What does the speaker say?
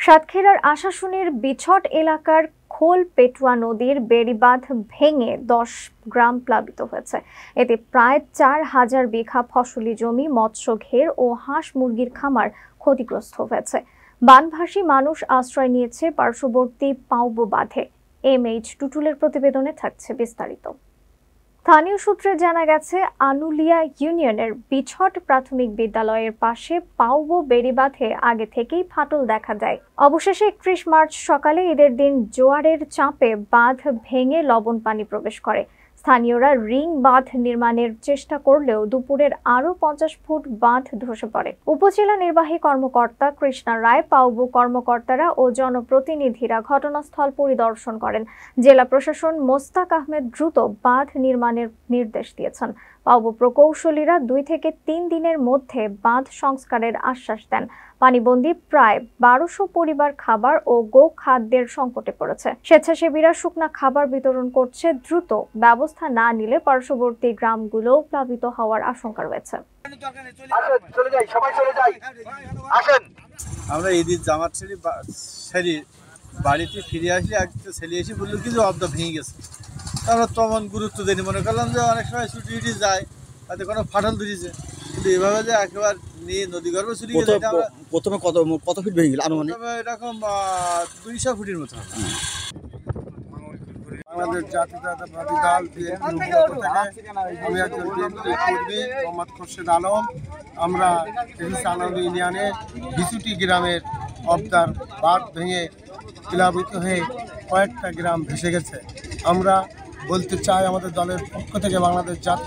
সাতক্ষীরার আশাশুনির বিছট এলাকার খোল পেটুয়া নদীর বেড়িবাঁধ ভেঙে 10 গ্রাম প্লাবিত হয়েছে। এতে প্রায় 4,000 বিঘা ফসলি জমি, মৎস্য ঘের ও হাঁস মুরগির খামার ক্ষতিগ্রস্ত হয়েছে। বানভাসী মানুষ আশ্রয় নিয়েছে পার্শ্ববর্তী পাউবো বাঁধে। MH টুটুলের প্রতিবেদনে থাকছে বিস্তারিত। স্থানীয় সূত্রে জানা গেছে, আনুলিয়া ইউনিয়নের বিছট প্রাথমিক বিদ্যালয়ের পাশে পাউবো বেড়িবাঁধে আগে থেকেই ফাটল দেখা দেয়। অবশেষে 31 মার্চ সকালে ঈদের দিন জোয়ারের চাপে বাঁধ ভেঙে লবণ পানি প্রবেশ করে। স্থানীয়রা রিং বাঁধ নির্মাণের চেষ্টা করলেও দুপুরের আরও 50 ফুট বাঁধ ধসে পড়ে। উপজেলা নির্বাহী কর্মকর্তা কৃষ্ণা রায়, পাউবো কর্মকর্তারা ও জনপ্রতিনিধিরা ঘটনাস্থল পরিদর্শন করেন। জেলা প্রশাসন মোস্তাক আহমেদ দ্রুত বাঁধ নির্মাণের নির্দেশ দিয়েছেন। পাউবো প্রকৌশলীরা 2 থেকে 3 দিনের মধ্যে বাঁধ সংস্কারের আশ্বাস দেন। পানিবন্দী প্রায় 1200 পরিবার খাবার ও গো খাদ্যের সংকটে পড়েছে। স্বেচ্ছাসেবীরা শুকনা খাবার বিতরণ করছে। দ্রুত ব্যবস্থা না নিলে পার্শ্ববর্তী গ্রামগুলো প্লাবিত হওয়ার আশঙ্কা রয়েছে। আমরা ঈদের জামাত সেরে বাড়িতে ফিরে আসি, ছেলে এসে বললো কি যে অবদা ভেঙে গেছে। আমরা তেমন গুরুত্ব দিইনি, মনে করলাম যে অনেক সময় ছুটি যায়, তাতে কোনো ফাটল ধরেছে, কিন্তু এভাবে যে একেবারে নিয়ে নদী গর্ভে ছুটি গেছে। প্রথমে কত ফিট ভেঙে গেল? আনুমানিক এরকম 200 ফুটের মতো। বাংলাদেশ জাতীয়তাবাদী দল আমি একজন কর্মী মোহাম্মদ খোরশেদ আলম। আমরা ইউনিয়নে বিছুটি গ্রামের অবদার বাঁধ ভেঙে প্লাবিত হয়ে কয়েকটা গ্রাম ভেসে গেছে। আমরা বলতে চাই, আমাদের দলের পক্ষ থেকে বাংলাদেশ জাতীয়